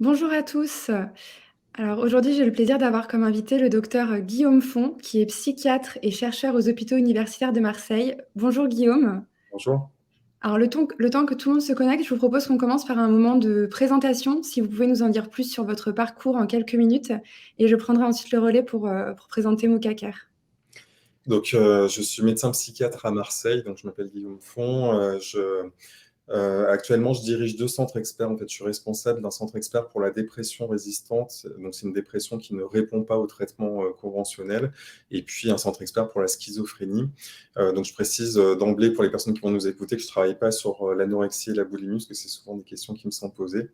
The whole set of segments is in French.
Bonjour à tous. Alors aujourd'hui, j'ai le plaisir d'avoir comme invité le docteur Guillaume Font, qui est psychiatre et chercheur aux hôpitaux universitaires de Marseille. Bonjour Guillaume. Bonjour. Alors le temps que tout le monde se connecte, je vous propose qu'on commence par un moment de présentation. Si vous pouvez nous en dire plus sur votre parcours en quelques minutes, et je prendrai ensuite le relais pour présenter Mokaker. Je suis médecin psychiatre à Marseille, donc je m'appelle Guillaume Font. Actuellement, je dirige deux centres experts. En fait, je suis responsable d'un centre expert pour la dépression résistante. Donc, c'est une dépression qui ne répond pas au traitement conventionnel. Et puis, un centre expert pour la schizophrénie. Donc, je précise d'emblée pour les personnes qui vont nous écouter que je ne travaille pas sur l'anorexie et la boulimie, parce que c'est souvent des questions qui me sont posées.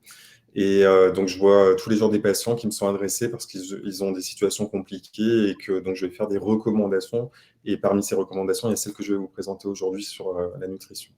Et donc, je vois tous les jours des patients qui me sont adressés parce qu'ils ont des situations compliquées et que donc je vais faire des recommandations. Et parmi ces recommandations, il y a celle que je vais vous présenter aujourd'hui sur la nutrition.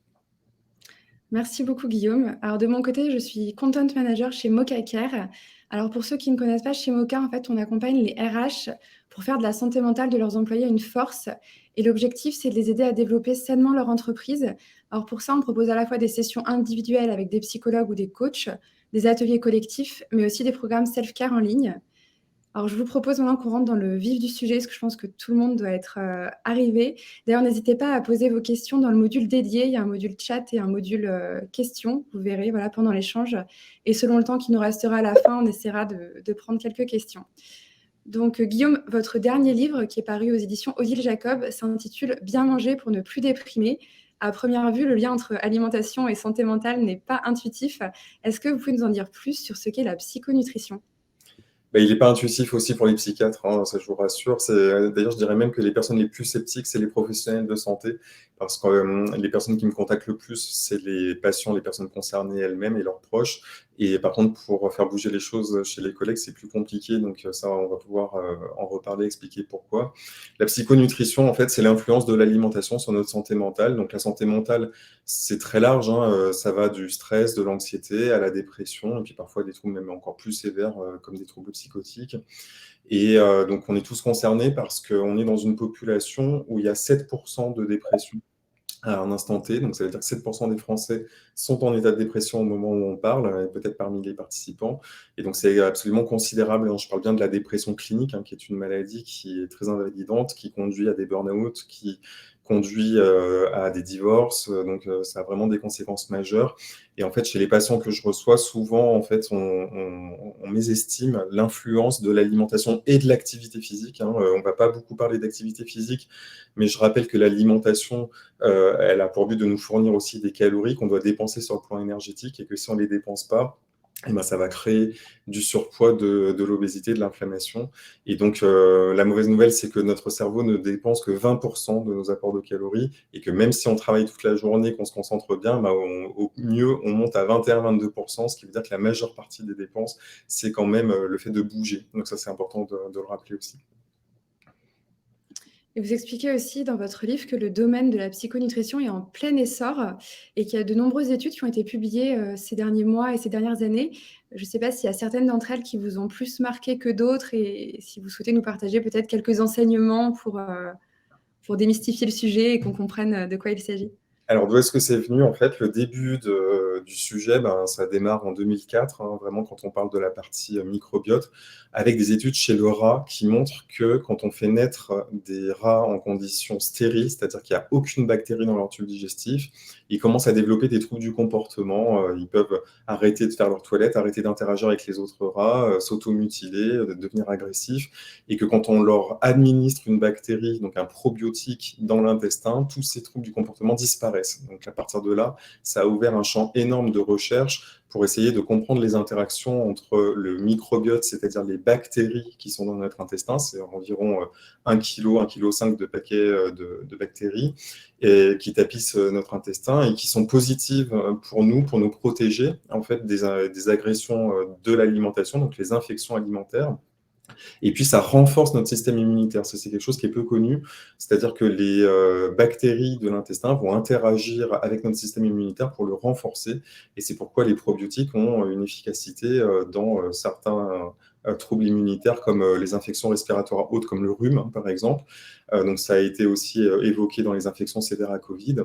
Merci beaucoup Guillaume. Alors de mon côté, je suis content manager chez Mokaker. Alors pour ceux qui ne connaissent pas, chez Moka, en fait, on accompagne les RH pour faire de la santé mentale de leurs employés une force. Et l'objectif, c'est de les aider à développer sainement leur entreprise. Alors pour ça, on propose à la fois des sessions individuelles avec des psychologues ou des coachs, des ateliers collectifs, mais aussi des programmes self-care en ligne. Alors, je vous propose maintenant qu'on rentre dans le vif du sujet, parce que je pense que tout le monde doit être arrivé. D'ailleurs, n'hésitez pas à poser vos questions dans le module dédié. Il y a un module chat et un module questions. Vous verrez voilà, pendant l'échange. Et selon le temps qui nous restera à la fin, on essaiera de prendre quelques questions. Donc, Guillaume, votre dernier livre, qui est paru aux éditions Odile Jacob, s'intitule Bien manger pour ne plus déprimer. À première vue, le lien entre alimentation et santé mentale n'est pas intuitif. Est-ce que vous pouvez nous en dire plus sur ce qu'est la psychonutrition? Ben, il n'est pas intuitif aussi pour les psychiatres, hein, ça je vous rassure. D'ailleurs, je dirais même que les personnes les plus sceptiques, c'est les professionnels de santé, parce que les personnes qui me contactent le plus, c'est les patients, les personnes concernées elles-mêmes et leurs proches. Et par contre, pour faire bouger les choses chez les collègues, c'est plus compliqué. Donc ça, on va pouvoir en reparler, expliquer pourquoi. La psychonutrition, en fait, c'est l'influence de l'alimentation sur notre santé mentale. Donc la santé mentale, c'est très large, hein, ça va du stress, de l'anxiété à la dépression, et puis parfois des troubles même encore plus sévères, comme des troubles psychotiques. Et donc, on est tous concernés parce qu'on est dans une population où il y a 7% de dépression à un instant T. Donc, ça veut dire que 7% des Français sont en état de dépression au moment où on parle, et peut-être parmi les participants. Et donc, c'est absolument considérable. Je parle bien de la dépression clinique, hein, qui est une maladie qui est très invalidante, qui conduit à des burn-out, qui conduit à des divorces. Donc, ça a vraiment des conséquences majeures. Et en fait, chez les patients que je reçois, souvent, en fait, on mésestime l'influence de l'alimentation et de l'activité physique, hein. On ne va pas beaucoup parler d'activité physique, mais je rappelle que l'alimentation, elle a pour but de nous fournir aussi des calories qu'on doit dépenser sur le plan énergétique et que si on ne les dépense pas, eh ben, ça va créer du surpoids, de l'obésité, de l'inflammation. Et donc, la mauvaise nouvelle, c'est que notre cerveau ne dépense que 20% de nos apports de calories et que même si on travaille toute la journée, qu'on se concentre bien, bah, au mieux, on monte à 21-22%, ce qui veut dire que la majeure partie des dépenses, c'est quand même le fait de bouger. Donc ça, c'est important de le rappeler aussi. Et vous expliquez aussi dans votre livre que le domaine de la psychonutrition est en plein essor et qu'il y a de nombreuses études qui ont été publiées ces derniers mois et ces dernières années. Je ne sais pas s'il y a certaines d'entre elles qui vous ont plus marqué que d'autres et si vous souhaitez nous partager peut-être quelques enseignements pour démystifier le sujet et qu'on comprenne de quoi il s'agit. Alors, d'où est-ce que c'est venu? En fait, le début du sujet, ben, ça démarre en 2004, hein, vraiment quand on parle de la partie microbiote, avec des études chez le rat qui montrent que quand on fait naître des rats en conditions stériles, c'est-à-dire qu'il n'y a aucune bactérie dans leur tube digestif, ils commencent à développer des troubles du comportement. Ils peuvent arrêter de faire leur toilette, arrêter d'interagir avec les autres rats, s'automutiler, devenir agressifs, et que quand on leur administre une bactérie, donc un probiotique dans l'intestin, tous ces troubles du comportement disparaissent. Donc à partir de là, ça a ouvert un champ énorme de recherche pour essayer de comprendre les interactions entre le microbiote, c'est-à-dire les bactéries qui sont dans notre intestin, c'est environ 1 kg, 1,5 kg de paquets de bactéries et qui tapissent notre intestin et qui sont positives pour nous protéger en fait des agressions de l'alimentation, donc les infections alimentaires. Et puis, ça renforce notre système immunitaire. Ça, c'est quelque chose qui est peu connu. C'est-à-dire que les bactéries de l'intestin vont interagir avec notre système immunitaire pour le renforcer. Et c'est pourquoi les probiotiques ont une efficacité dans certains troubles immunitaires comme les infections respiratoires hautes, comme le rhume, hein, par exemple. Donc, ça a été aussi évoqué dans les infections sévères à Covid.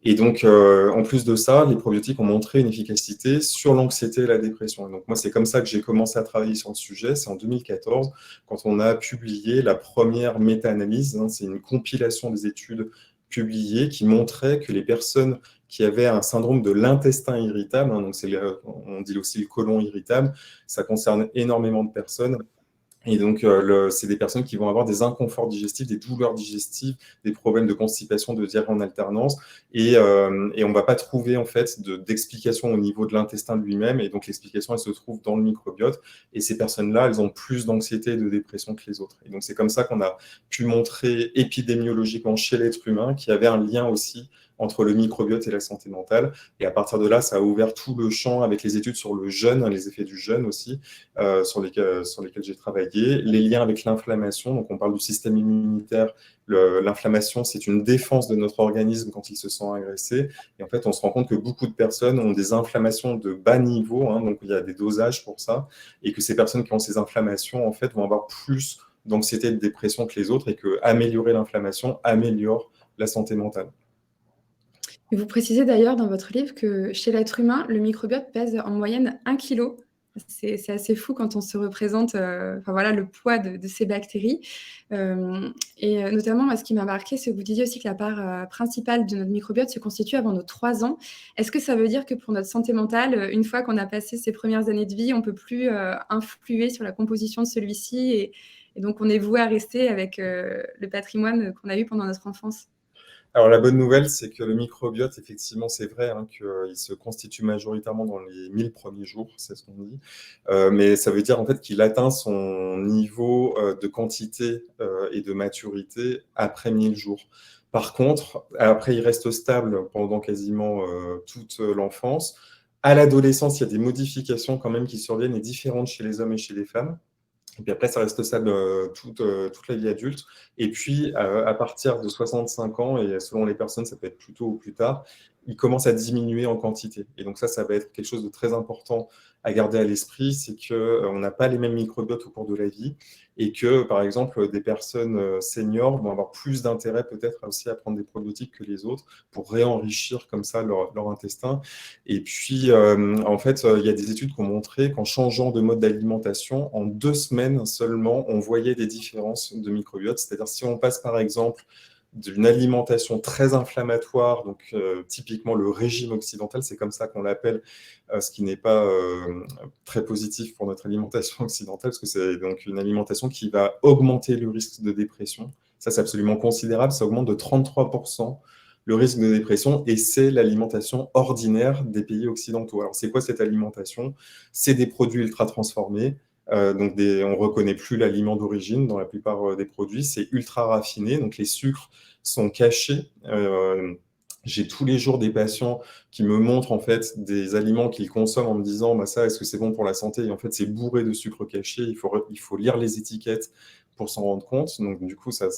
Et donc, en plus de ça, les probiotiques ont montré une efficacité sur l'anxiété et la dépression. Et donc, moi, c'est comme ça que j'ai commencé à travailler sur le sujet. C'est en 2014, quand on a publié la première méta-analyse. Hein, c'est une compilation des études publiées qui montrait que les personnes qui avaient un syndrome de l'intestin irritable, hein, donc on dit aussi le côlon irritable, ça concerne énormément de personnes. Et donc, c'est des personnes qui vont avoir des inconforts digestifs, des douleurs digestives, des problèmes de constipation, de diarrhée en alternance. Et on ne va pas trouver, en fait, d'explication au niveau de l'intestin lui-même. Et donc, l'explication, elle se trouve dans le microbiote. Et ces personnes-là, elles ont plus d'anxiété et de dépression que les autres. Et donc, c'est comme ça qu'on a pu montrer épidémiologiquement chez l'être humain qu'il y avait un lien aussi entre le microbiote et la santé mentale. Et à partir de là, ça a ouvert tout le champ avec les études sur le jeûne, les effets du jeûne aussi, sur lesquels j'ai travaillé, les liens avec l'inflammation. Donc, on parle du système immunitaire. L'inflammation, c'est une défense de notre organisme quand il se sent agressé. Et en fait, on se rend compte que beaucoup de personnes ont des inflammations de bas niveau, hein, donc il y a des dosages pour ça, et que ces personnes qui ont ces inflammations, en fait, vont avoir plus d'anxiété et de dépression que les autres, et que améliorer l'inflammation améliore la santé mentale. Et vous précisez d'ailleurs dans votre livre que chez l'être humain, le microbiote pèse en moyenne 1 kilo. C'est assez fou quand on se représente voilà, le poids de ces bactéries. Et notamment, moi, ce qui m'a marqué, c'est que vous disiez aussi que la part principale de notre microbiote se constitue avant nos 3 ans. Est-ce que ça veut dire que pour notre santé mentale, une fois qu'on a passé ces premières années de vie, on ne peut plus influer sur la composition de celui-ci et donc on est voué à rester avec le patrimoine qu'on a eu pendant notre enfance? Alors, la bonne nouvelle, c'est que le microbiote, effectivement, c'est vrai hein, qu'il se constitue majoritairement dans les 1000 premiers jours, c'est ce qu'on dit. Mais ça veut dire en fait qu'il atteint son niveau de quantité et de maturité après 1000 jours. Par contre, après, il reste stable pendant quasiment toute l'enfance. À l'adolescence, il y a des modifications quand même qui surviennent et différentes chez les hommes et chez les femmes. Et puis après, ça reste stable toute la vie adulte. Et puis, à partir de 65 ans, et selon les personnes, ça peut être plus tôt ou plus tard, il commence à diminuer en quantité. Et donc ça va être quelque chose de très important à garder à l'esprit, c'est qu'on n'a pas les mêmes microbiotes au cours de la vie et que, par exemple, des personnes seniors vont avoir plus d'intérêt peut-être aussi à prendre des probiotiques que les autres pour réenrichir comme ça leur intestin. Et puis, en fait, il y a des études qui ont montré qu'en changeant de mode d'alimentation, en 2 semaines seulement, on voyait des différences de microbiote. C'est-à-dire, si on passe par exemple d'une alimentation très inflammatoire, donc typiquement le régime occidental, c'est comme ça qu'on l'appelle, ce qui n'est pas très positif pour notre alimentation occidentale, parce que c'est donc une alimentation qui va augmenter le risque de dépression. Ça, c'est absolument considérable, ça augmente de 33% le risque de dépression, et c'est l'alimentation ordinaire des pays occidentaux. Alors, c'est quoi cette alimentation? C'est des produits ultra transformés, donc on ne reconnaît plus l'aliment d'origine dans la plupart des produits, c'est ultra raffiné, donc les sucres sont cachés. J'ai tous les jours des patients qui me montrent en fait des aliments qu'ils consomment en me disant bah, ça, est-ce que c'est bon pour la santé? Et en fait, c'est bourré de sucre caché, il faut lire les étiquettes pour s'en rendre compte. Donc, du coup, ça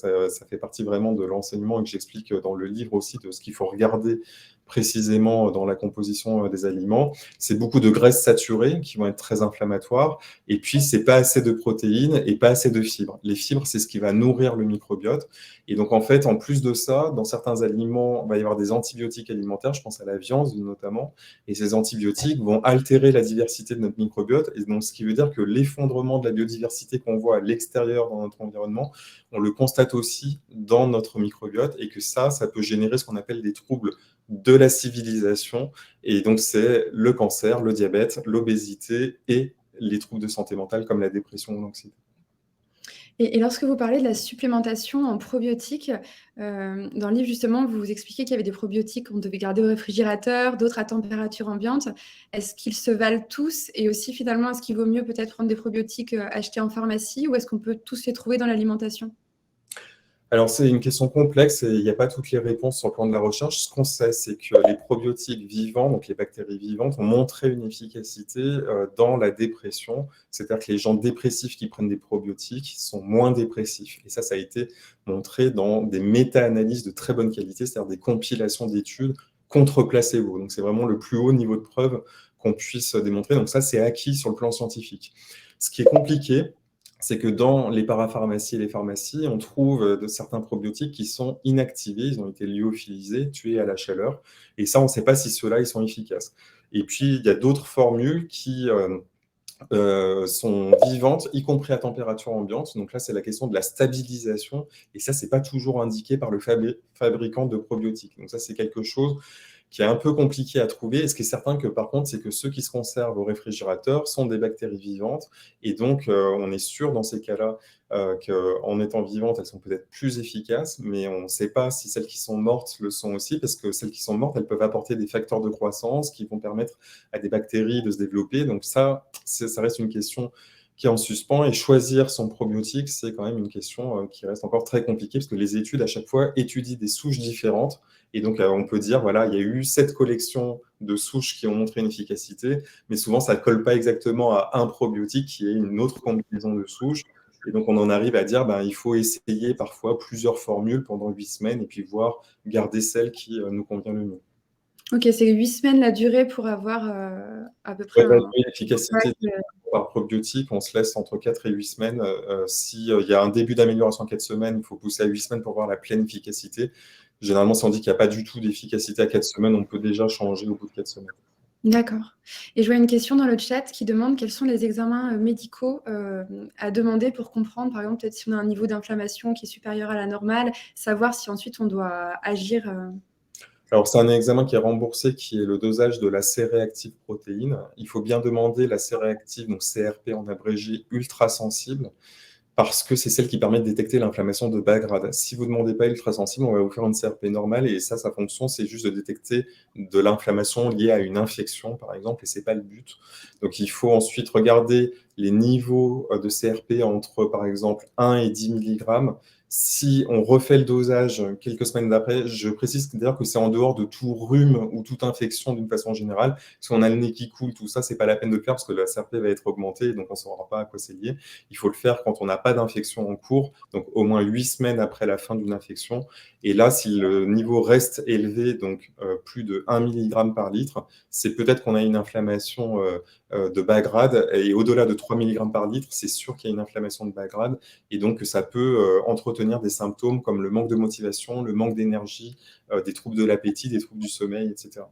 fait partie vraiment de l'enseignement et que j'explique dans le livre aussi de ce qu'il faut regarder précisément dans la composition des aliments. C'est beaucoup de graisses saturées qui vont être très inflammatoires. Et puis, c'est pas assez de protéines et pas assez de fibres. Les fibres, c'est ce qui va nourrir le microbiote. Et donc, en fait, en plus de ça, dans certains aliments, il va y avoir des antibiotiques alimentaires, je pense à la viande notamment, et ces antibiotiques vont altérer la diversité de notre microbiote. Et donc, ce qui veut dire que l'effondrement de la biodiversité qu'on voit à l'extérieur dans notre environnement, on le constate aussi dans notre microbiote et que ça peut générer ce qu'on appelle des troubles de la civilisation. Et donc, c'est le cancer, le diabète, l'obésité et les troubles de santé mentale comme la dépression ou l'anxiété. Et lorsque vous parlez de la supplémentation en probiotiques, dans le livre, justement, vous expliquez qu'il y avait des probiotiques qu'on devait garder au réfrigérateur, d'autres à température ambiante. Est-ce qu'ils se valent tous? Et aussi, finalement, est-ce qu'il vaut mieux peut-être prendre des probiotiques achetés en pharmacie ou est-ce qu'on peut tous les trouver dans l'alimentation? Alors, c'est une question complexe et il n'y a pas toutes les réponses sur le plan de la recherche. Ce qu'on sait, c'est que les probiotiques vivants, donc les bactéries vivantes, ont montré une efficacité dans la dépression. C'est-à-dire que les gens dépressifs qui prennent des probiotiques sont moins dépressifs. Et ça a été montré dans des méta-analyses de très bonne qualité, c'est-à-dire des compilations d'études contre placebo. Donc, c'est vraiment le plus haut niveau de preuve qu'on puisse démontrer. Donc, ça, c'est acquis sur le plan scientifique. Ce qui est compliqué, c'est que dans les parapharmacies et les pharmacies, on trouve de certains probiotiques qui sont inactivés, ils ont été lyophilisés, tués à la chaleur, et ça, on ne sait pas si ceux-là, ils sont efficaces. Et puis, il y a d'autres formules qui sont vivantes, y compris à température ambiante. Donc là, c'est la question de la stabilisation, et ça, c'est pas toujours indiqué par le fabricant de probiotiques. Donc ça, c'est quelque chose qui est un peu compliqué à trouver. Et ce qui est certain que par contre, c'est que ceux qui se conservent au réfrigérateur sont des bactéries vivantes. Et donc, on est sûr dans ces cas-là qu'en étant vivantes, elles sont peut-être plus efficaces, mais on ne sait pas si celles qui sont mortes le sont aussi, parce que celles qui sont mortes, elles peuvent apporter des facteurs de croissance qui vont permettre à des bactéries de se développer. Donc ça reste une question qui est en suspens, et choisir son probiotique, c'est quand même une question qui reste encore très compliquée, parce que les études, à chaque fois, étudient des souches différentes, et donc on peut dire, voilà, il y a eu cette collection de souches qui ont montré une efficacité, mais souvent, ça ne colle pas exactement à un probiotique qui est une autre combinaison de souches, et donc on en arrive à dire, il faut essayer parfois plusieurs formules pendant 8 semaines, et puis voir, garder celle qui nous convient le mieux. Ok, c'est 8 semaines la durée pour avoir à peu près Ouais, un l'efficacité impact. par probiotique, on se laisse entre 4 et 8 semaines. S'il y a un début d'amélioration en 4 semaines, il faut pousser à 8 semaines pour voir la pleine efficacité. Généralement, si on dit qu'il n'y a pas du tout d'efficacité à 4 semaines, on peut déjà changer au bout de 4 semaines. D'accord. Et je vois une question dans le chat qui demande quels sont les examens médicaux à demander pour comprendre, par exemple, peut-être si on a un niveau d'inflammation qui est supérieur à la normale, savoir si ensuite on doit agir. Alors, c'est un examen qui est remboursé, qui est le dosage de la C-réactive protéine. Il faut bien demander la C-réactive, donc CRP en abrégé, ultra sensible, parce que c'est celle qui permet de détecter l'inflammation de bas grade. Si vous ne demandez pas ultrasensible, on va vous faire une CRP normale, et ça, sa fonction, c'est juste de détecter de l'inflammation liée à une infection, par exemple, et ce n'est pas le but. Donc, il faut ensuite regarder les niveaux de CRP entre, par exemple, 1 et 10 mg. Si on refait le dosage quelques semaines d'après, je précise d'ailleurs que c'est en dehors de tout rhume ou toute infection d'une façon générale. Si on a le nez qui coule, tout ça, c'est pas la peine de le faire parce que la CRP va être augmentée, donc on ne saura pas à quoi c'est lié. Il faut le faire quand on n'a pas d'infection en cours, donc au moins 8 semaines après la fin d'une infection. Et là, si le niveau reste élevé, donc plus de 1 mg par litre, c'est peut-être qu'on a une inflammation de bas grade. Et au-delà de 3 mg par litre, c'est sûr qu'il y a une inflammation de bas grade. Et donc, ça peut entretenir des symptômes comme le manque de motivation, le manque d'énergie, des troubles de l'appétit, des troubles du sommeil, etc.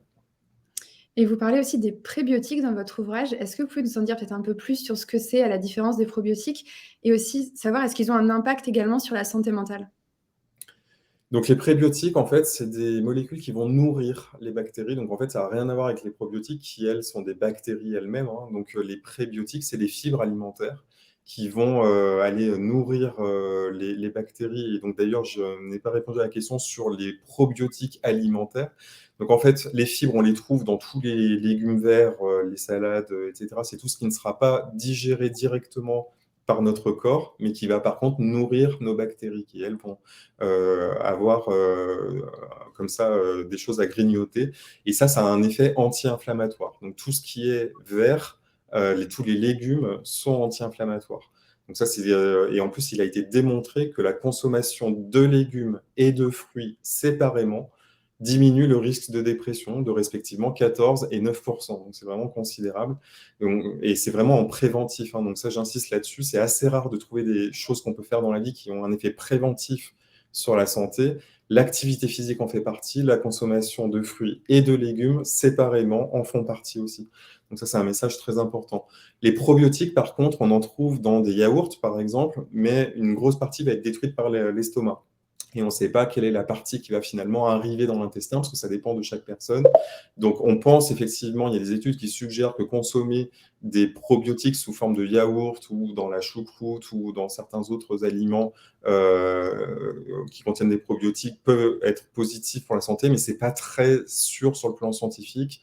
Et vous parlez aussi des prébiotiques dans votre ouvrage. Est-ce que vous pouvez nous en dire peut-être un peu plus sur ce que c'est à la différence des probiotiques et aussi savoir est-ce qu'ils ont un impact également sur la santé mentale? Donc, les prébiotiques, en fait, c'est des molécules qui vont nourrir les bactéries. Donc, en fait, ça n'a rien à voir avec les probiotiques qui, elles, sont des bactéries elles-mêmes, hein. Donc, les prébiotiques, c'est des fibres alimentaires qui vont aller nourrir les bactéries. Et donc, d'ailleurs, je n'ai pas répondu à la question sur les probiotiques alimentaires. Donc, en fait, les fibres, on les trouve dans tous les légumes verts, les salades, etc. C'est tout ce qui ne sera pas digéré directement par notre corps, mais qui va par contre nourrir nos bactéries, qui, elles, vont avoir comme ça des choses à grignoter. Et ça a un effet anti-inflammatoire. Donc tout ce qui est vert, tous les légumes sont anti-inflammatoires. Donc ça, et en plus, il a été démontré que la consommation de légumes et de fruits séparément diminue le risque de dépression de respectivement 14 et 9%. Donc c'est vraiment considérable. Et c'est vraiment en préventif, hein. Donc ça, j'insiste là-dessus. C'est assez rare de trouver des choses qu'on peut faire dans la vie qui ont un effet préventif sur la santé. L'activité physique en fait partie, la consommation de fruits et de légumes séparément en font partie aussi. Donc ça, c'est un message très important. Les probiotiques, par contre, on en trouve dans des yaourts, par exemple, mais une grosse partie va être détruite par l'estomac. Et on ne sait pas quelle est la partie qui va finalement arriver dans l'intestin, parce que ça dépend de chaque personne. Donc on pense effectivement, il y a des études qui suggèrent que consommer des probiotiques sous forme de yaourt ou dans la choucroute ou dans certains autres aliments qui contiennent des probiotiques peuvent être positifs pour la santé, mais ce n'est pas très sûr sur le plan scientifique.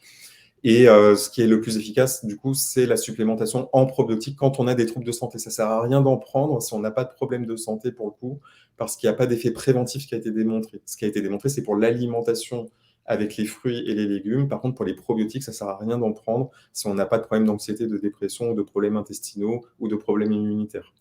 Et ce qui est le plus efficace, du coup, c'est la supplémentation en probiotiques quand on a des troubles de santé. Ça ne sert à rien d'en prendre si on n'a pas de problème de santé pour le coup, parce qu'il n'y a pas d'effet préventif qui a été démontré. Ce qui a été démontré, c'est pour l'alimentation avec les fruits et les légumes. Par contre, pour les probiotiques, ça ne sert à rien d'en prendre si on n'a pas de problème d'anxiété, de dépression, ou de problèmes intestinaux ou de problèmes immunitaires.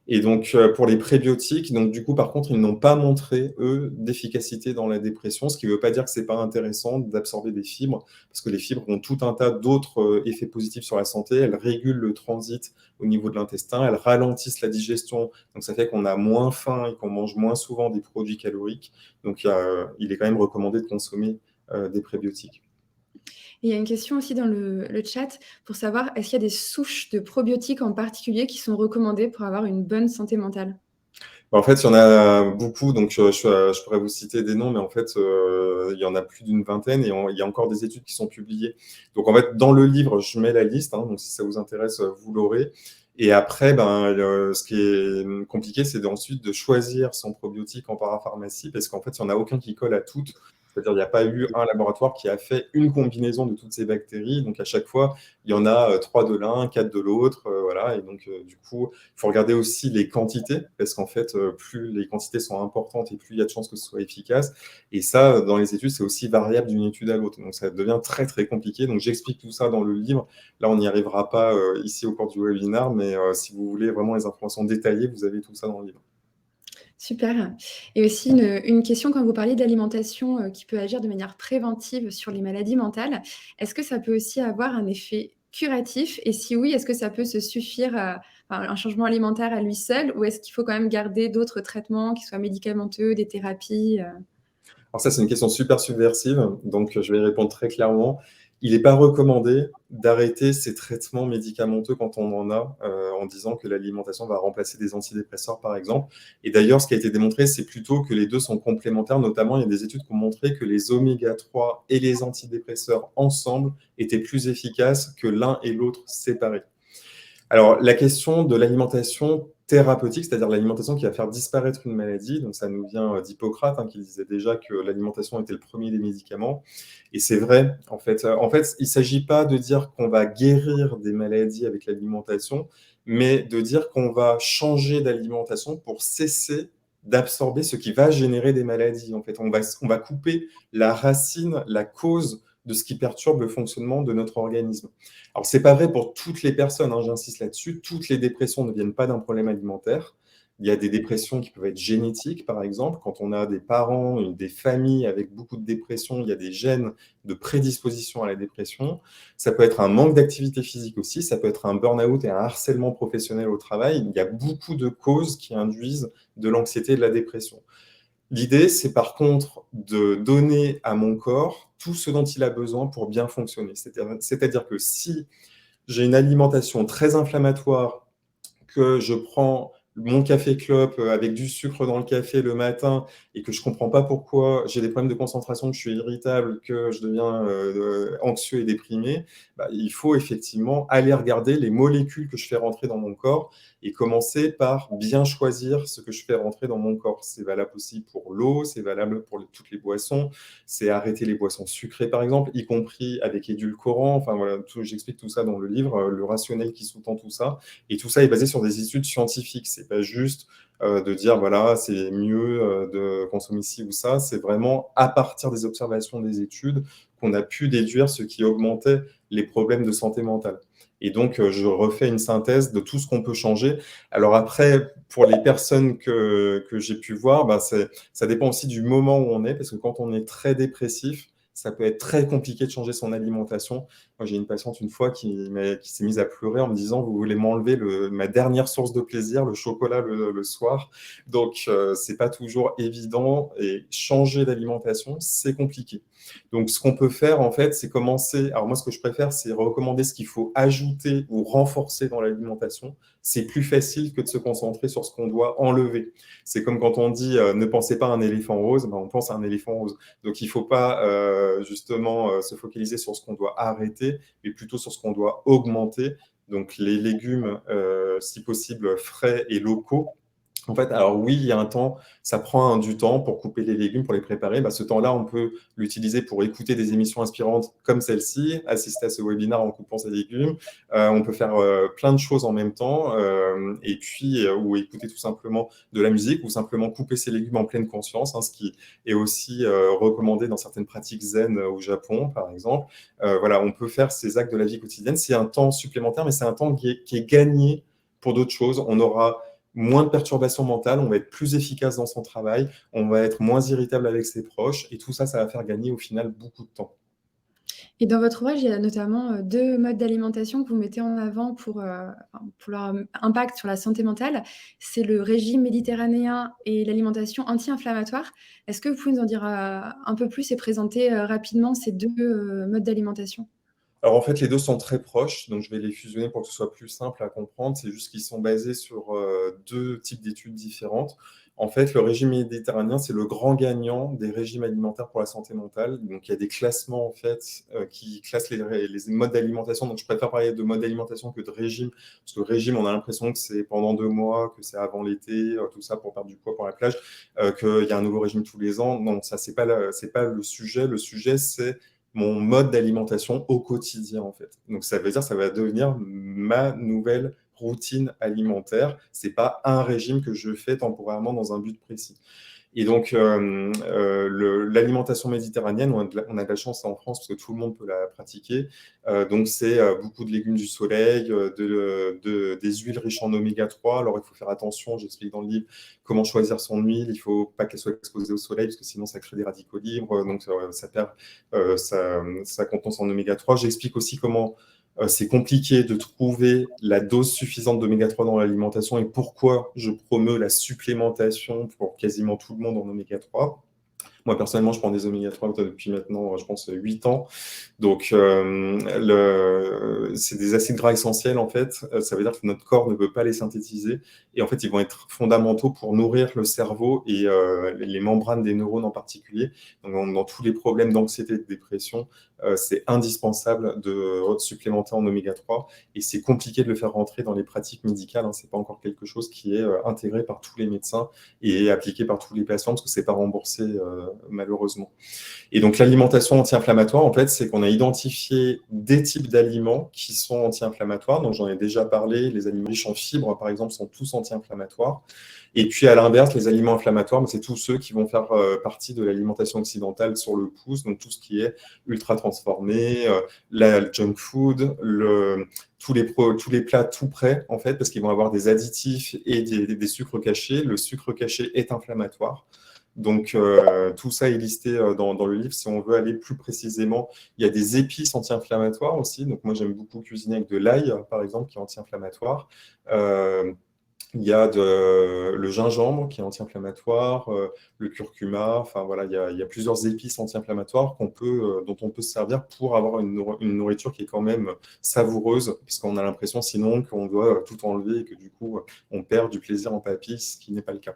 Et donc, pour les prébiotiques, donc du coup, par contre, ils n'ont pas montré, eux, d'efficacité dans la dépression, ce qui ne veut pas dire que c'est pas intéressant d'absorber des fibres, parce que les fibres ont tout un tas d'autres effets positifs sur la santé. Elles régulent le transit au niveau de l'intestin, elles ralentissent la digestion, donc ça fait qu'on a moins faim et qu'on mange moins souvent des produits caloriques. Donc, il est quand même recommandé de consommer des prébiotiques. Et il y a une question aussi dans le chat pour savoir, est-ce qu'il y a des souches de probiotiques en particulier qui sont recommandées pour avoir une bonne santé mentale? En fait, il y en a beaucoup, donc je pourrais vous citer des noms, mais en fait, il y en a plus d'une vingtaine et il y a encore des études qui sont publiées. Donc, en fait, dans le livre, je mets la liste, hein, donc si ça vous intéresse, vous l'aurez. Et après, ce qui est compliqué, c'est ensuite de choisir son probiotique en parapharmacie, parce qu'en fait, il n'y en a aucun qui colle à toutes. C'est-à-dire, il n'y a pas eu un laboratoire qui a fait une combinaison de toutes ces bactéries. Donc, à chaque fois, il y en a 3 de l'un, 4 de l'autre. Voilà. Et donc, du coup, il faut regarder aussi les quantités, parce qu'en fait, plus les quantités sont importantes et plus il y a de chances que ce soit efficace. Et ça, dans les études, c'est aussi variable d'une étude à l'autre. Donc, ça devient très, très compliqué. Donc, j'explique tout ça dans le livre. Là, on n'y arrivera pas ici au cours du webinaire, mais si vous voulez vraiment les informations détaillées, vous avez tout ça dans le livre. Super. Et aussi une question quand vous parliez d'alimentation qui peut agir de manière préventive sur les maladies mentales, est-ce que ça peut aussi avoir un effet curatif? Et si oui, est-ce que ça peut se suffire à un changement alimentaire à lui seul ou est-ce qu'il faut quand même garder d'autres traitements qui soient médicamenteux, des thérapies? Alors ça, c'est une question super subversive, donc je vais y répondre très clairement. Il n'est pas recommandé d'arrêter ces traitements médicamenteux quand on en a, en disant que l'alimentation va remplacer des antidépresseurs, par exemple. Et d'ailleurs, ce qui a été démontré, c'est plutôt que les deux sont complémentaires. Notamment, il y a des études qui ont montré que les oméga-3 et les antidépresseurs ensemble étaient plus efficaces que l'un et l'autre séparés. Alors, la question de l'alimentation thérapeutique, c'est-à-dire l'alimentation qui va faire disparaître une maladie, donc ça nous vient d'Hippocrate, hein, qui disait déjà que l'alimentation était le premier des médicaments. Et c'est vrai, en fait. Il ne s'agit pas de dire qu'on va guérir des maladies avec l'alimentation, mais de dire qu'on va changer d'alimentation pour cesser d'absorber ce qui va générer des maladies. En fait, on va couper la racine, la cause de ce qui perturbe le fonctionnement de notre organisme. Alors, ce n'est pas vrai pour toutes les personnes, hein, j'insiste là-dessus. Toutes les dépressions ne viennent pas d'un problème alimentaire. Il y a des dépressions qui peuvent être génétiques, par exemple. Quand on a des parents, des familles avec beaucoup de dépression, il y a des gènes de prédisposition à la dépression. Ça peut être un manque d'activité physique aussi. Ça peut être un burn-out et un harcèlement professionnel au travail. Il y a beaucoup de causes qui induisent de l'anxiété et de la dépression. L'idée, c'est par contre de donner à mon corps tout ce dont il a besoin pour bien fonctionner. C'est-à-dire que si j'ai une alimentation très inflammatoire, que je prends mon café clope avec du sucre dans le café le matin et que je ne comprends pas pourquoi j'ai des problèmes de concentration, que je suis irritable, que je deviens anxieux et déprimé, il faut effectivement aller regarder les molécules que je fais rentrer dans mon corps et commencer par bien choisir ce que je fais rentrer dans mon corps. C'est valable aussi pour l'eau, c'est valable pour toutes les boissons, c'est arrêter les boissons sucrées par exemple, y compris avec édulcorants. Enfin voilà, j'explique tout ça dans le livre, le rationnel qui sous-tend tout ça. Et tout ça est basé sur des études scientifiques. C'est pas juste de dire voilà, c'est mieux de consommer ci ou ça. C'est vraiment à partir des observations des études qu'on a pu déduire ce qui augmentait les problèmes de santé mentale. Et donc, je refais une synthèse de tout ce qu'on peut changer. Alors après, pour les personnes que j'ai pu voir, ça dépend aussi du moment où on est, parce que quand on est très dépressif, ça peut être très compliqué de changer son alimentation. Moi, j'ai une patiente une fois qui s'est mise à pleurer en me disant « Vous voulez m'enlever ma dernière source de plaisir, le chocolat le soir ?» Donc, ce n'est pas toujours évident et changer d'alimentation, c'est compliqué. Donc, ce qu'on peut faire, en fait, c'est commencer… Alors, moi, ce que je préfère, c'est recommander ce qu'il faut ajouter ou renforcer dans l'alimentation. C'est plus facile que de se concentrer sur ce qu'on doit enlever. C'est comme quand on dit ne pensez pas à un éléphant rose, on pense à un éléphant rose. Donc, il ne faut pas justement se focaliser sur ce qu'on doit arrêter, mais plutôt sur ce qu'on doit augmenter. Donc, les légumes, si possible, frais et locaux. En fait, alors oui, il y a un temps, ça prend du temps pour couper les légumes, pour les préparer. Ce temps-là, on peut l'utiliser pour écouter des émissions inspirantes comme celle-ci, assister à ce webinaire en coupant ses légumes. On peut faire plein de choses en même temps, et puis ou écouter tout simplement de la musique, ou simplement couper ses légumes en pleine conscience, hein, ce qui est aussi recommandé dans certaines pratiques zen au Japon, par exemple. Voilà, on peut faire ces actes de la vie quotidienne. C'est un temps supplémentaire, mais c'est un temps qui est gagné pour d'autres choses. On aura moins de perturbations mentales, on va être plus efficace dans son travail, on va être moins irritable avec ses proches, et tout ça, ça va faire gagner au final beaucoup de temps. Et dans votre ouvrage, il y a notamment 2 modes d'alimentation que vous mettez en avant pour leur impact sur la santé mentale. C'est le régime méditerranéen et l'alimentation anti-inflammatoire. Est-ce que vous pouvez nous en dire un peu plus et présenter rapidement ces 2 modes d'alimentation? Alors en fait, les deux sont très proches, donc je vais les fusionner pour que ce soit plus simple à comprendre. C'est juste qu'ils sont basés sur deux types d'études différentes. En fait, le régime méditerranéen, c'est le grand gagnant des régimes alimentaires pour la santé mentale. Donc il y a des classements en fait qui classent les modes d'alimentation. Donc je préfère parler de mode d'alimentation que de régime, parce que le régime, on a l'impression que c'est pendant 2 mois, que c'est avant l'été, tout ça pour perdre du poids pour la plage, qu'il y a un nouveau régime tous les ans. Non, ça c'est pas le sujet. Le sujet, c'est mon mode d'alimentation au quotidien, en fait. Donc, ça veut dire que ça va devenir ma nouvelle routine alimentaire. C'est pas un régime que je fais temporairement dans un but précis. Et donc, l'alimentation méditerranéenne, on a de la chance en France parce que tout le monde peut la pratiquer. Donc, c'est beaucoup de légumes du soleil, des huiles riches en oméga 3. Alors, il faut faire attention, j'explique dans le livre comment choisir son huile. Il ne faut pas qu'elle soit exposée au soleil parce que sinon, ça crée des radicaux libres. Donc, ça perd sa contenance en oméga 3. J'explique aussi comment c'est compliqué de trouver la dose suffisante d'oméga 3 dans l'alimentation et pourquoi je promeus la supplémentation pour quasiment tout le monde en oméga 3. Moi, personnellement, je prends des oméga 3 depuis maintenant, je pense, 8 ans. Donc, c'est des acides gras essentiels, en fait. Ça veut dire que notre corps ne peut pas les synthétiser. Et en fait, ils vont être fondamentaux pour nourrir le cerveau et les membranes des neurones en particulier. Donc, dans tous les problèmes d'anxiété et de dépression, c'est indispensable de supplémenter en oméga 3. Et c'est compliqué de le faire rentrer dans les pratiques médicales. Ce n'est pas encore quelque chose qui est intégré par tous les médecins et appliqué par tous les patients parce que ce n'est pas remboursé malheureusement. Et donc l'alimentation anti-inflammatoire, en fait, c'est qu'on a identifié des types d'aliments qui sont anti-inflammatoires. Donc j'en ai déjà parlé, les aliments riches en fibres, par exemple, sont tous anti-inflammatoires. Et puis à l'inverse, les aliments inflammatoires, c'est tous ceux qui vont faire partie de l'alimentation occidentale sur le pouce, donc tout ce qui est ultra transformé, la junk food, tous les plats tout prêts, en fait, parce qu'ils vont avoir des additifs et des sucres cachés. Le sucre caché est inflammatoire. Donc, tout ça est listé dans le livre. Si on veut aller plus précisément, il y a des épices anti-inflammatoires aussi. Donc, moi, j'aime beaucoup cuisiner avec de l'ail, par exemple, qui est anti-inflammatoire. Il y a le gingembre qui est anti-inflammatoire, le curcuma. Enfin, voilà, il y a plusieurs épices anti-inflammatoires dont on peut se servir pour avoir une nourriture qui est quand même savoureuse, parce qu'on a l'impression sinon qu'on doit tout enlever et que du coup, on perd du plaisir en papilles, ce qui n'est pas le cas.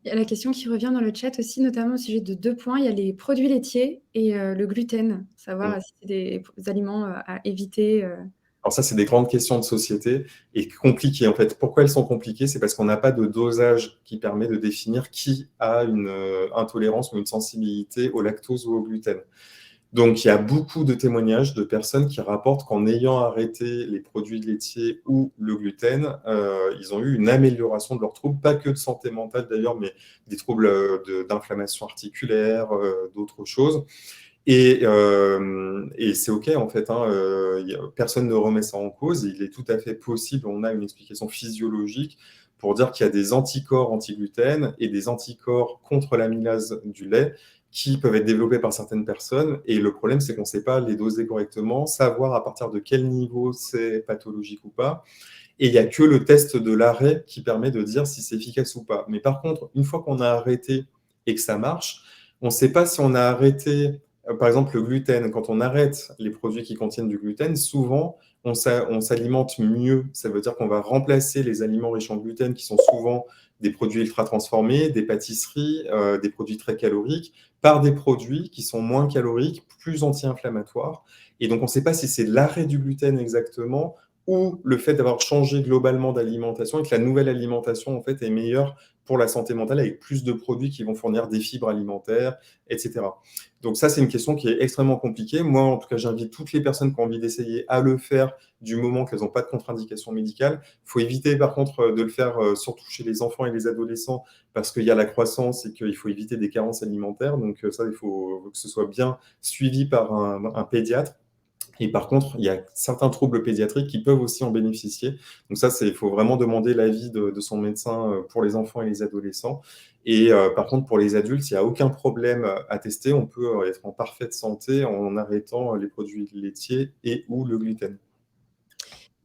Il y a la question qui revient dans le chat aussi, notamment au sujet de 2 points. Il y a les produits laitiers et le gluten. Savoir si c'est des aliments à éviter. Alors ça, c'est des grandes questions de société et compliquées en fait. Pourquoi elles sont compliquées? C'est parce qu'on n'a pas de dosage qui permet de définir qui a une intolérance ou une sensibilité au lactose ou au gluten. Donc, il y a beaucoup de témoignages de personnes qui rapportent qu'en ayant arrêté les produits laitiers ou le gluten, ils ont eu une amélioration de leurs troubles, pas que de santé mentale d'ailleurs, mais des troubles d'inflammation articulaire, d'autres choses. Et c'est OK, en fait. Personne ne remet ça en cause. Il est tout à fait possible, on a une explication physiologique pour dire qu'il y a des anticorps anti-gluten et des anticorps contre l'amylase du lait qui peuvent être développés par certaines personnes. Et le problème, c'est qu'on ne sait pas les doser correctement, savoir à partir de quel niveau c'est pathologique ou pas. Et il n'y a que le test de l'arrêt qui permet de dire si c'est efficace ou pas. Mais par contre, une fois qu'on a arrêté et que ça marche, on ne sait pas si on a arrêté, par exemple, le gluten. Quand on arrête les produits qui contiennent du gluten, souvent, on s'alimente mieux. Ça veut dire qu'on va remplacer les aliments riches en gluten, qui sont souvent des produits ultra transformés, des pâtisseries, des produits très caloriques, par des produits qui sont moins caloriques, plus anti-inflammatoires. Et donc, on ne sait pas si c'est l'arrêt du gluten exactement ou le fait d'avoir changé globalement d'alimentation et que la nouvelle alimentation, en fait, est meilleure pour la santé mentale avec plus de produits qui vont fournir des fibres alimentaires, etc. Donc ça, c'est une question qui est extrêmement compliquée. Moi, en tout cas, j'invite toutes les personnes qui ont envie d'essayer à le faire du moment qu'elles n'ont pas de contre-indication médicale. Il faut éviter, par contre, de le faire surtout chez les enfants et les adolescents parce qu'il y a la croissance et qu'il faut éviter des carences alimentaires. Donc ça, il faut que ce soit bien suivi par un pédiatre. Et par contre, il y a certains troubles pédiatriques qui peuvent aussi en bénéficier. Donc ça, il faut vraiment demander l'avis de son médecin pour les enfants et les adolescents. Et par contre, pour les adultes, il n'y a aucun problème à tester. On peut être en parfaite santé en arrêtant les produits laitiers et ou le gluten.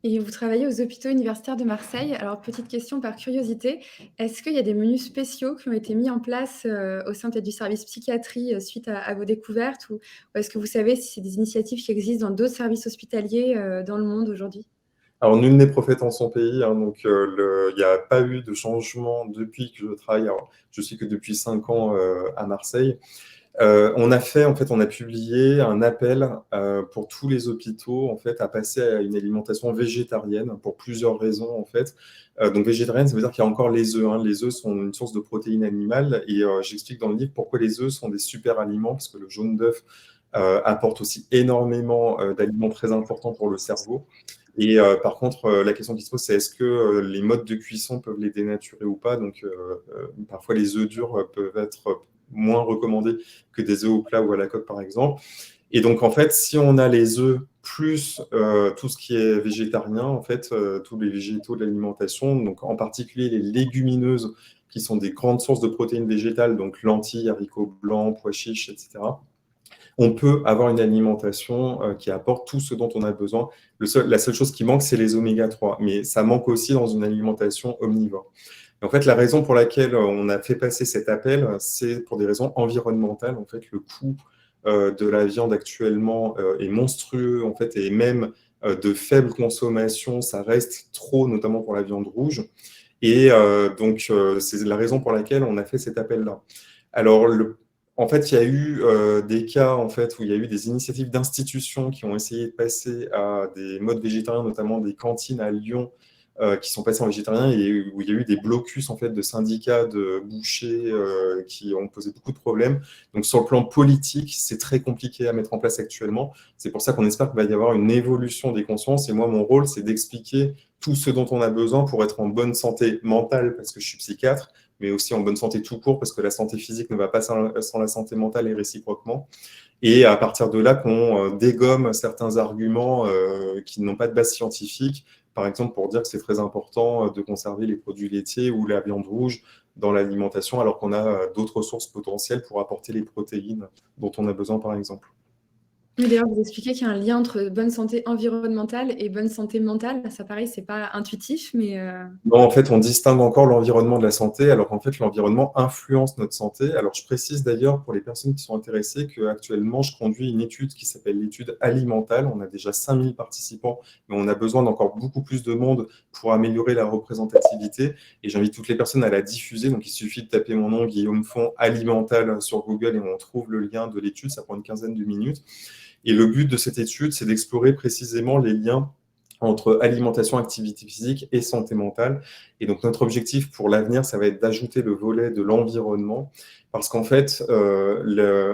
Et vous travaillez aux hôpitaux universitaires de Marseille. Alors, petite question par curiosité, est-ce qu'il y a des menus spéciaux qui ont été mis en place au sein peut-être du service psychiatrie suite à vos découvertes ou est-ce que vous savez si c'est des initiatives qui existent dans d'autres services hospitaliers dans le monde aujourd'hui? Alors, nul n'est prophète en son pays, hein, donc il n'y a pas eu de changement depuis que je travaille. Alors, je suis que depuis 5 ans à Marseille. On a publié un appel pour tous les hôpitaux en fait, à passer à une alimentation végétarienne pour plusieurs raisons. En fait. Donc végétarienne, ça veut dire qu'il y a encore les œufs. Hein. Les œufs sont une source de protéines animales et j'explique dans le livre pourquoi les œufs sont des super aliments, parce que le jaune d'œuf apporte aussi énormément d'aliments très importants pour le cerveau. Et par contre, la question qui se pose, c'est est-ce que les modes de cuisson peuvent les dénaturer ou pas? Donc, parfois, les œufs durs peuvent être moins recommandés que des œufs au plat ou à la coque, par exemple. Et donc, en fait, si on a les œufs plus tout ce qui est végétarien, en fait, tous les végétaux de l'alimentation, donc en particulier les légumineuses, qui sont des grandes sources de protéines végétales, donc lentilles, haricots blancs, pois chiches, etc., on peut avoir une alimentation qui apporte tout ce dont on a besoin. La seule chose qui manque, c'est les oméga 3, mais ça manque aussi dans une alimentation omnivore. Et en fait, la raison pour laquelle on a fait passer cet appel, c'est pour des raisons environnementales. En fait, le coût de la viande actuellement est monstrueux, en fait, et même de faible consommation, ça reste trop, notamment pour la viande rouge. Et donc, c'est la raison pour laquelle on a fait cet appel-là. Alors, en fait, il y a eu des cas en fait, où il y a eu des initiatives d'institutions qui ont essayé de passer à des modes végétariens, notamment des cantines à Lyon qui sont passées en végétarien et où il y a eu des blocus en fait, de syndicats de bouchers qui ont posé beaucoup de problèmes. Donc, sur le plan politique, c'est très compliqué à mettre en place actuellement. C'est pour ça qu'on espère qu'il va y avoir une évolution des consciences. Et moi, mon rôle, c'est d'expliquer tout ce dont on a besoin pour être en bonne santé mentale, parce que je suis psychiatre, mais aussi en bonne santé tout court, parce que la santé physique ne va pas sans la santé mentale et réciproquement. Et à partir de là, qu'on dégomme certains arguments qui n'ont pas de base scientifique, par exemple pour dire que c'est très important de conserver les produits laitiers ou la viande rouge dans l'alimentation, alors qu'on a d'autres sources potentielles pour apporter les protéines dont on a besoin, par exemple. Oui, d'ailleurs, vous expliquez qu'il y a un lien entre bonne santé environnementale et bonne santé mentale. Ça, pareil, c'est pas intuitif, mais Non, en fait, on distingue encore l'environnement de la santé, alors qu'en fait, l'environnement influence notre santé. Alors, je précise d'ailleurs pour les personnes qui sont intéressées qu'actuellement, je conduis une étude qui s'appelle l'étude alimentale. On a déjà 5000 participants, mais on a besoin d'encore beaucoup plus de monde pour améliorer la représentativité. Et j'invite toutes les personnes à la diffuser. Donc, il suffit de taper mon nom, Guillaume Font, alimental sur Google, et on trouve le lien de l'étude. Ça prend une quinzaine de minutes. Et le but de cette étude, c'est d'explorer précisément les liens entre alimentation, activité physique et santé mentale. Et donc, notre objectif pour l'avenir, ça va être d'ajouter le volet de l'environnement. Parce qu'en fait,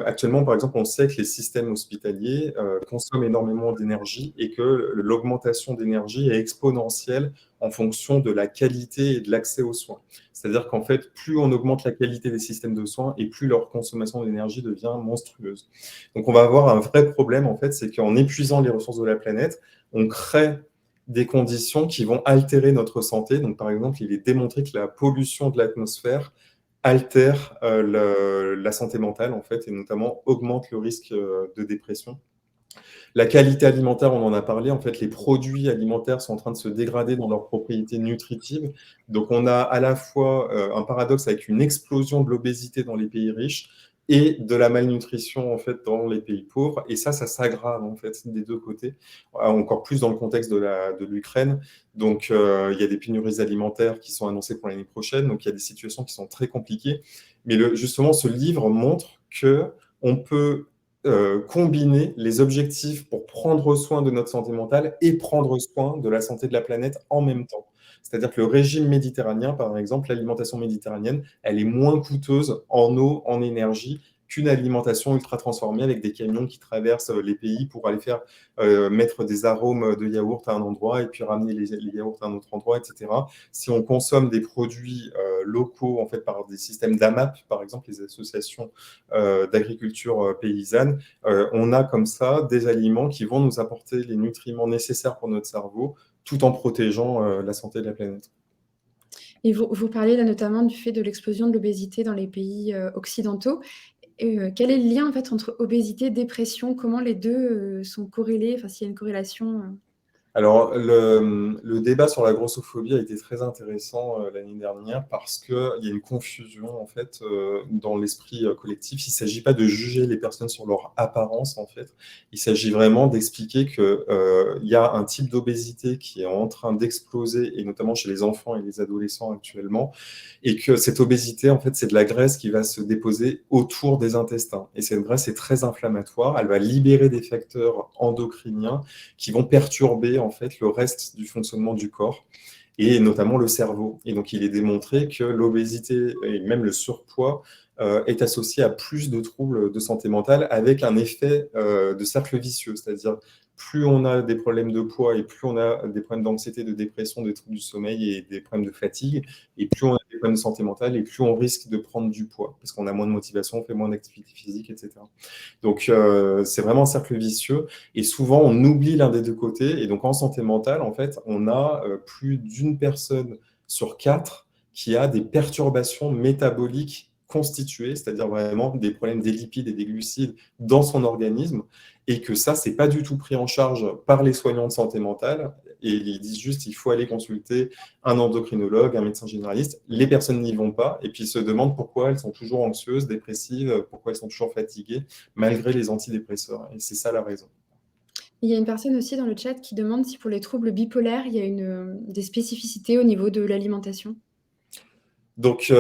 actuellement, par exemple, on sait que les systèmes hospitaliers consomment énormément d'énergie et que l'augmentation d'énergie est exponentielle en fonction de la qualité et de l'accès aux soins. C'est-à-dire qu'en fait, plus on augmente la qualité des systèmes de soins et plus leur consommation d'énergie devient monstrueuse. Donc, on va avoir un vrai problème, en fait, c'est qu'en épuisant les ressources de la planète, on crée des conditions qui vont altérer notre santé. Donc, par exemple, il est démontré que la pollution de l'atmosphère altère la santé mentale, en fait, et notamment augmente le risque de dépression. La qualité alimentaire, on en a parlé. En fait, les produits alimentaires sont en train de se dégrader dans leurs propriétés nutritives. Donc, on a à la fois un paradoxe avec une explosion de l'obésité dans les pays riches et de la malnutrition en fait dans les pays pauvres. Et ça s'aggrave en fait des deux côtés, encore plus dans le contexte de l'Ukraine. Donc, il y a des pénuries alimentaires qui sont annoncées pour l'année prochaine. Donc, il y a des situations qui sont très compliquées. Mais justement, ce livre montre que on peut combiner les objectifs pour prendre soin de notre santé mentale et prendre soin de la santé de la planète en même temps. C'est-à-dire que le régime méditerranéen, par exemple, l'alimentation méditerranéenne, elle est moins coûteuse en eau, en énergie qu'une alimentation ultra transformée avec des camions qui traversent les pays pour aller faire mettre des arômes de yaourt à un endroit et puis ramener les yaourts à un autre endroit, etc. Si on consomme des produits locaux en fait par des systèmes d'AMAP, par exemple les associations d'agriculture paysanne, on a comme ça des aliments qui vont nous apporter les nutriments nécessaires pour notre cerveau, tout en protégeant la santé de la planète. Et vous parlez là notamment du fait de l'explosion de l'obésité dans les pays occidentaux. Quel est le lien en fait entre obésité et dépression? Comment les deux sont corrélés? Enfin, s'il y a une corrélation. Alors, le débat sur la grossophobie a été très intéressant l'année dernière parce qu'il y a une confusion en fait dans l'esprit collectif. Il ne s'agit pas de juger les personnes sur leur apparence en fait. Il s'agit vraiment d'expliquer qu'il y a un type d'obésité qui est en train d'exploser et notamment chez les enfants et les adolescents actuellement, et que cette obésité en fait c'est de la graisse qui va se déposer autour des intestins. Et cette graisse est très inflammatoire. Elle va libérer des facteurs endocriniens qui vont perturber en fait le reste du fonctionnement du corps et notamment le cerveau. Et donc il est démontré que l'obésité et même le surpoids est associé à plus de troubles de santé mentale avec un effet de cercle vicieux, c'est-à-dire plus on a des problèmes de poids et plus on a des problèmes d'anxiété, de dépression, des troubles du sommeil et des problèmes de fatigue, et plus on a des problèmes de santé mentale et plus on risque de prendre du poids parce qu'on a moins de motivation, on fait moins d'activité physique, etc. Donc c'est vraiment un cercle vicieux et souvent on oublie l'un des deux côtés. Et donc en santé mentale, en fait, on a plus d'une personne sur 4 qui a des perturbations métaboliques constituées, c'est-à-dire vraiment des problèmes des lipides et des glucides dans son organisme, et que ça, c'est pas du tout pris en charge par les soignants de santé mentale. Et ils disent juste il faut aller consulter un endocrinologue, un médecin généraliste. Les personnes n'y vont pas et puis se demandent pourquoi elles sont toujours anxieuses, dépressives, pourquoi elles sont toujours fatiguées, malgré les antidépresseurs. Et c'est ça la raison. Il y a une personne aussi dans le chat qui demande si pour les troubles bipolaires, il y a des spécificités au niveau de l'alimentation. Donc,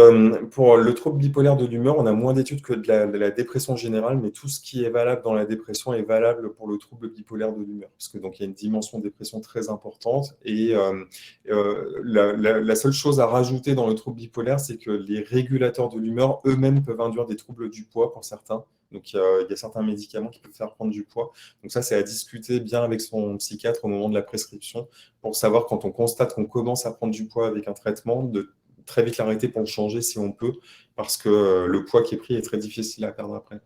pour le trouble bipolaire de l'humeur, on a moins d'études que de la dépression générale, mais tout ce qui est valable dans la dépression est valable pour le trouble bipolaire de l'humeur, parce que donc il y a une dimension de dépression très importante. Et la seule chose à rajouter dans le trouble bipolaire, c'est que les régulateurs de l'humeur eux-mêmes peuvent induire des troubles du poids pour certains. Donc, il y a certains médicaments qui peuvent faire prendre du poids. Donc ça, c'est à discuter bien avec son psychiatre au moment de la prescription pour savoir quand on constate qu'on commence à prendre du poids avec un traitement, de très vite l'arrêter pour le changer si on peut, parce que le poids qui est pris est très difficile à perdre après.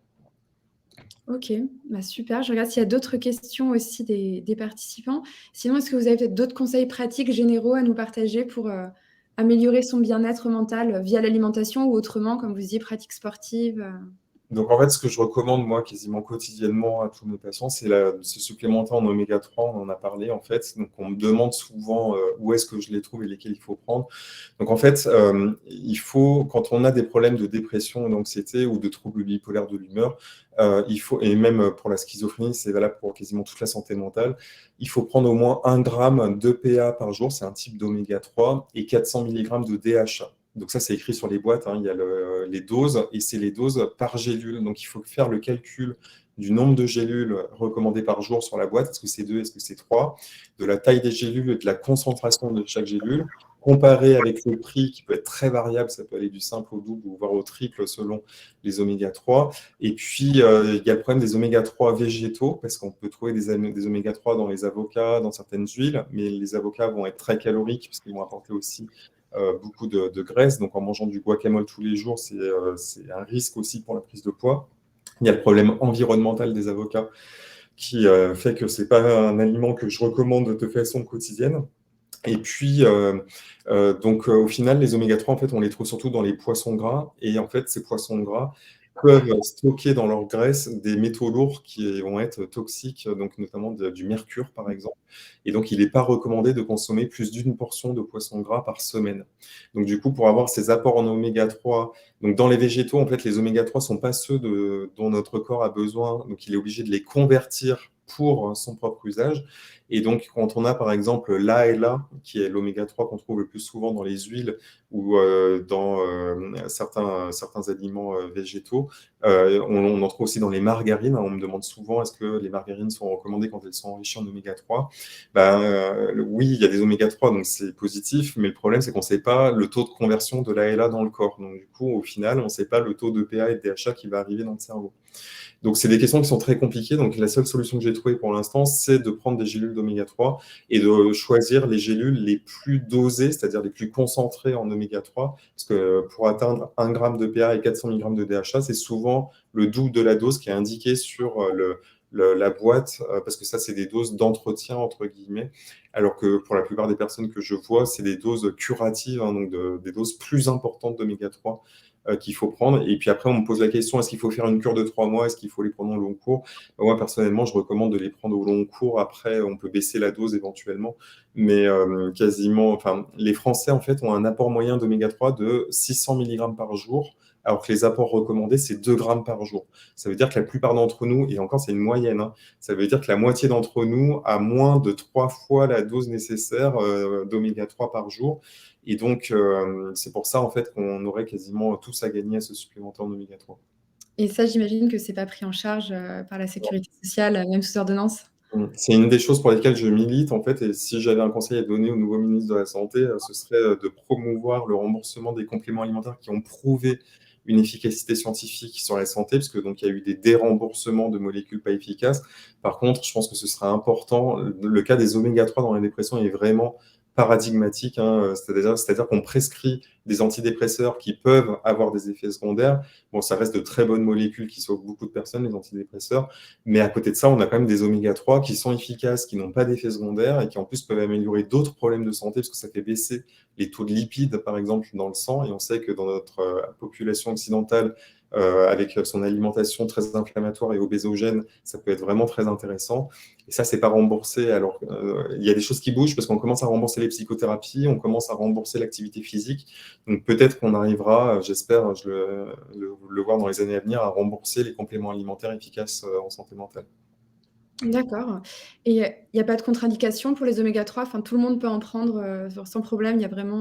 Ok, bah super. Je regarde s'il y a d'autres questions aussi des participants. Sinon, est-ce que vous avez peut-être d'autres conseils pratiques généraux à nous partager pour améliorer son bien-être mental via l'alimentation ou autrement, comme vous disiez, pratiques sportives? Donc, en fait, ce que je recommande, moi, quasiment quotidiennement à tous mes patients, c'est se supplémenter en oméga 3, on en a parlé, en fait. Donc, on me demande souvent où est-ce que je les trouve et lesquels il faut prendre. Donc, en fait, il faut, quand on a des problèmes de dépression, d'anxiété ou de troubles bipolaires de l'humeur, il faut, et même pour la schizophrénie, c'est valable pour quasiment toute la santé mentale, il faut prendre au moins 1 gramme de PA par jour, c'est un type d'oméga 3, et 400 mg de DHA. Donc ça, c'est écrit sur les boîtes, hein. Il y a les doses, et c'est les doses par gélule. Donc il faut faire le calcul du nombre de gélules recommandées par jour sur la boîte. Est-ce que c'est 2, est-ce que c'est 3? De la taille des gélules et de la concentration de chaque gélule, comparé avec le prix qui peut être très variable, ça peut aller du simple au double ou voire au triple selon les oméga 3. Et puis, il y a le problème des oméga 3 végétaux, parce qu'on peut trouver des oméga 3 dans les avocats, dans certaines huiles, mais les avocats vont être très caloriques, parce qu'ils vont apporter aussi beaucoup de graisse. Donc, en mangeant du guacamole tous les jours, c'est un risque aussi pour la prise de poids. Il y a le problème environnemental des avocats qui fait que ce n'est pas un aliment que je recommande de façon quotidienne. Et puis, donc, au final, les oméga 3, en fait, on les trouve surtout dans les poissons gras. Et en fait, ces poissons gras peuvent stocker dans leur graisse des métaux lourds qui vont être toxiques, donc notamment du mercure, par exemple. Et donc, il n'est pas recommandé de consommer plus d'une portion de poisson gras par semaine. Donc, du coup, pour avoir ces apports en oméga 3, donc dans les végétaux, en fait, les oméga 3 ne sont pas ceux dont notre corps a besoin. Donc, il est obligé de les convertir pour son propre usage. Et donc, quand on a par exemple l'ALA, qui est l'oméga 3 qu'on trouve le plus souvent dans les huiles ou dans certains aliments végétaux, on en trouve aussi dans les margarines. On me demande souvent est-ce que les margarines sont recommandées quand elles sont enrichies en oméga 3. Oui, il y a des oméga 3, donc c'est positif, mais le problème, c'est qu'on ne sait pas le taux de conversion de l'ALA dans le corps. Donc, du coup, au final, on ne sait pas le taux de PA et de DHA qui va arriver dans le cerveau. Donc, c'est des questions qui sont très compliquées. Donc, la seule solution que j'ai trouvée pour l'instant, c'est de prendre des gélules d'oméga 3 et de choisir les gélules les plus dosées, c'est-à-dire les plus concentrées en oméga 3. Parce que pour atteindre 1 g de PA et 400 mg de DHA, c'est souvent le double de la dose qui est indiquée sur la boîte, parce que ça, c'est des doses d'entretien, entre guillemets, alors que pour la plupart des personnes que je vois, c'est des doses curatives, hein, donc des doses plus importantes d'oméga 3 qu'il faut prendre. Et puis après, on me pose la question, est-ce qu'il faut faire une cure de 3 mois? Est-ce qu'il faut les prendre au long cours? Moi, personnellement, je recommande de les prendre au long cours. Après, on peut baisser la dose éventuellement. Mais les Français, en fait, ont un apport moyen d'oméga 3 de 600 mg par jour, alors que les apports recommandés, c'est 2 grammes par jour. Ça veut dire que la plupart d'entre nous, et encore c'est une moyenne, hein, ça veut dire que la moitié d'entre nous a moins de 3 fois la dose nécessaire d'oméga 3 par jour. Et donc, c'est pour ça en fait qu'on aurait quasiment tous à gagner à se supplémenter en oméga 3. Et ça, j'imagine que c'est pas pris en charge, par la sécurité sociale, même sous ordonnance? C'est une des choses pour lesquelles je milite en fait, et si j'avais un conseil à donner au nouveau ministre de la Santé, ce serait de promouvoir le remboursement des compléments alimentaires qui ont prouvé une efficacité scientifique sur la santé, parce que donc il y a eu des déremboursements de molécules pas efficaces. Par contre, je pense que ce sera important. Le cas des oméga 3 dans la dépression est vraiment paradigmatique, hein, c'est-à-dire qu'on prescrit des antidépresseurs qui peuvent avoir des effets secondaires. Bon, ça reste de très bonnes molécules qui sauvent beaucoup de personnes, les antidépresseurs, mais à côté de ça, on a quand même des oméga 3 qui sont efficaces, qui n'ont pas d'effets secondaires et qui en plus peuvent améliorer d'autres problèmes de santé, parce que ça fait baisser les taux de lipides, par exemple, dans le sang. Et on sait que dans notre population occidentale, avec son alimentation très inflammatoire et obésogène, ça peut être vraiment très intéressant. Et ça, c'est pas remboursé. Alors, il y a des choses qui bougent parce qu'on commence à rembourser les psychothérapies, on commence à rembourser l'activité physique. Donc, peut-être qu'on arrivera, j'espère, le voir dans les années à venir, à rembourser les compléments alimentaires efficaces en santé mentale. D'accord, et il y a pas de contre-indication pour les oméga 3? Enfin, tout le monde peut en prendre, sans problème, il y a vraiment,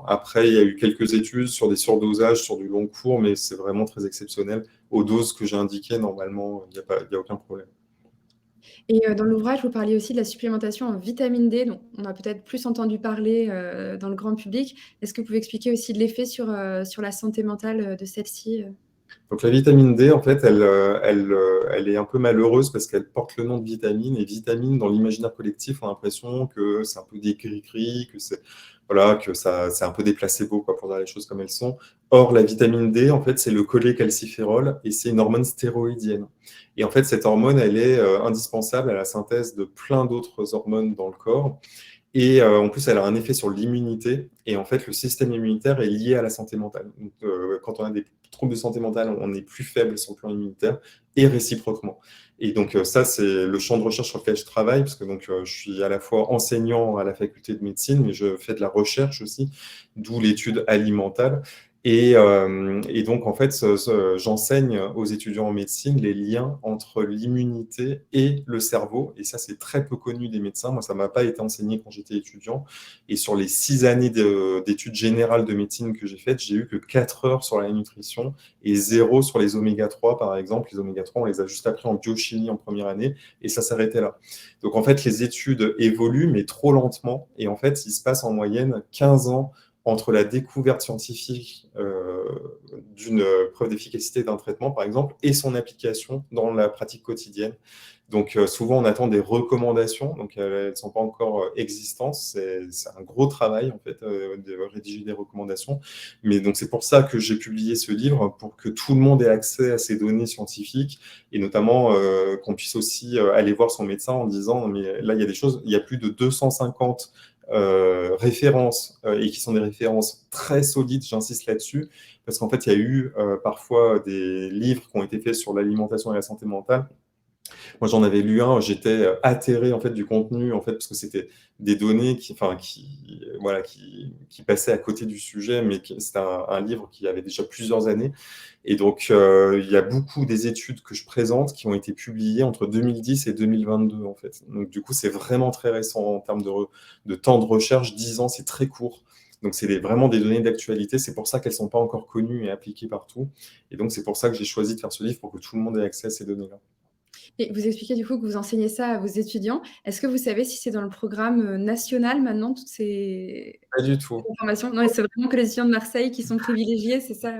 Après, il y a eu quelques études sur des surdosages, sur du long cours, mais c'est vraiment très exceptionnel. Aux doses que j'ai indiquées, normalement, il y a aucun problème. Et dans l'ouvrage, vous parliez aussi de la supplémentation en vitamine D, dont on a peut-être plus entendu parler, dans le grand public. Est-ce que vous pouvez expliquer aussi l'effet sur la santé mentale, de celle-ci? Donc la vitamine D, en fait, elle est un peu malheureuse parce qu'elle porte le nom de vitamine, et vitamine, dans l'imaginaire collectif, on a l'impression que c'est un peu des gris-gris, que c'est un peu des placebos, quoi, pour dire les choses comme elles sont. Or, la vitamine D, en fait, c'est le cholécalciférol et c'est une hormone stéroïdienne. Et en fait, cette hormone, elle est indispensable à la synthèse de plein d'autres hormones dans le corps. Et en plus, elle a un effet sur l'immunité. Et en fait, le système immunitaire est lié à la santé mentale. Donc, quand on a des troubles de santé mentale, on est plus faible sur le plan immunitaire et réciproquement. Et donc, ça, c'est le champ de recherche sur lequel je travaille, parce que donc, je suis à la fois enseignant à la faculté de médecine, mais je fais de la recherche aussi, d'où l'étude alimentale. Et donc, en fait, j'enseigne aux étudiants en médecine les liens entre l'immunité et le cerveau. Et ça, c'est très peu connu des médecins. Moi, ça ne m'a pas été enseigné quand j'étais étudiant. Et sur les 6 années d'études générales de médecine que j'ai faites, j'ai eu que 4 heures sur la nutrition et 0 sur les oméga 3, par exemple. Les oméga 3, on les a juste appris en biochimie en première année et ça s'arrêtait là. Donc, en fait, les études évoluent, mais trop lentement. Et en fait, il se passe en moyenne 15 ans entre la découverte scientifique d'une preuve d'efficacité d'un traitement, par exemple, et son application dans la pratique quotidienne. Donc, souvent, on attend des recommandations, donc elles ne sont pas encore existantes. C'est un gros travail, en fait, de rédiger des recommandations. Mais donc, c'est pour ça que j'ai publié ce livre, pour que tout le monde ait accès à ces données scientifiques, et notamment qu'on puisse aussi aller voir son médecin en disant, mais là, il y a des choses, il y a plus de 250 références et qui sont des références très solides, j'insiste là-dessus, parce qu'en fait, il y a eu parfois des livres qui ont été faits sur l'alimentation et la santé mentale Moi, j'en avais lu un, j'étais atterré en fait du contenu, en fait, parce que c'était des données voilà, qui passaient à côté du sujet, mais c'était un livre qui avait déjà plusieurs années. Et donc, il y a beaucoup des études que je présente qui ont été publiées entre 2010 et 2022, en fait. Donc, du coup, c'est vraiment très récent en termes de temps de recherche. 10 ans, c'est très court. Donc, c'est vraiment des données d'actualité. C'est pour ça qu'elles ne sont pas encore connues et appliquées partout. Et donc, c'est pour ça que j'ai choisi de faire ce livre pour que tout le monde ait accès à ces données-là. Et vous expliquez du coup que vous enseignez ça à vos étudiants. Est-ce que vous savez si c'est dans le programme national maintenant, toutes ces Pas du tout. informations? Non, c'est vraiment que les étudiants de Marseille qui sont privilégiés, c'est ça?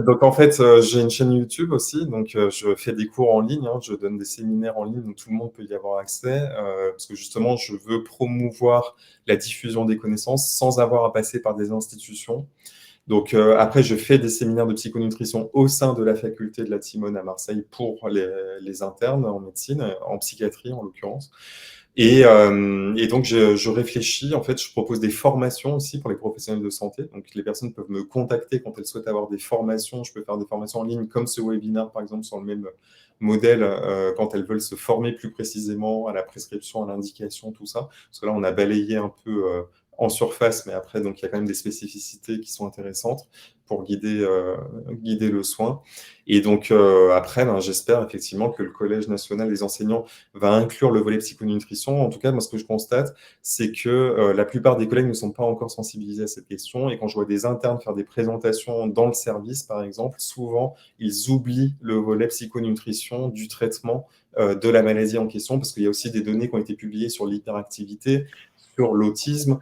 Donc en fait, j'ai une chaîne YouTube aussi, donc je fais des cours en ligne, hein, je donne des séminaires en ligne, donc tout le monde peut y avoir accès, parce que justement, je veux promouvoir la diffusion des connaissances sans avoir à passer par des institutions. Donc après, je fais des séminaires de psychonutrition au sein de la faculté de la Timone à Marseille pour les internes en médecine, en psychiatrie en l'occurrence. Et donc, je réfléchis, en fait, je propose des formations aussi pour les professionnels de santé. Donc, les personnes peuvent me contacter quand elles souhaitent avoir des formations. Je peux faire des formations en ligne comme ce webinaire, par exemple, sur le même modèle, quand elles veulent se former plus précisément à la prescription, à l'indication, tout ça. Parce que là, on a balayé un peu en surface, mais après, donc, il y a quand même des spécificités qui sont intéressantes pour guider le soin. Et donc, après, ben, j'espère effectivement que le Collège national des enseignants va inclure le volet psychonutrition. En tout cas, moi, ce que je constate, c'est que la plupart des collègues ne sont pas encore sensibilisés à cette question. Et quand je vois des internes faire des présentations dans le service, par exemple, souvent, ils oublient le volet psychonutrition du traitement de la maladie en question, parce qu'il y a aussi des données qui ont été publiées sur l'hyperactivité, sur l'autisme,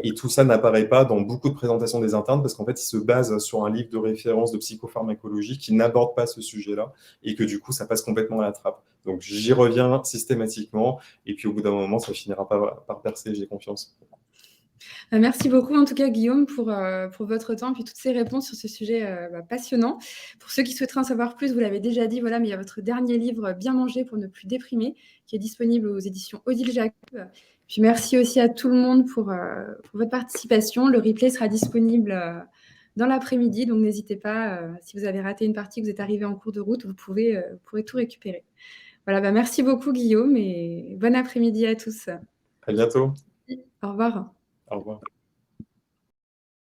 et tout ça n'apparaît pas dans beaucoup de présentations des internes, parce qu'en fait, ils se basent sur un livre de référence de psychopharmacologie qui n'aborde pas ce sujet-là, et que du coup, ça passe complètement à la trappe. Donc, j'y reviens systématiquement, et puis au bout d'un moment, ça finira par percer, j'ai confiance. Merci beaucoup en tout cas Guillaume pour votre temps et puis toutes ces réponses sur ce sujet passionnant. Pour ceux qui souhaiteraient en savoir plus, vous l'avez déjà dit, voilà, mais il y a votre dernier livre Bien manger pour ne plus déprimer qui est disponible aux éditions Odile Jacob. Puis merci aussi à tout le monde pour votre participation. Le replay sera disponible dans l'après-midi, donc n'hésitez pas, si vous avez raté une partie, que vous êtes arrivé en cours de route, vous pourrez tout récupérer. Voilà, merci beaucoup Guillaume et bon après-midi à tous. À bientôt. Au revoir. Au revoir.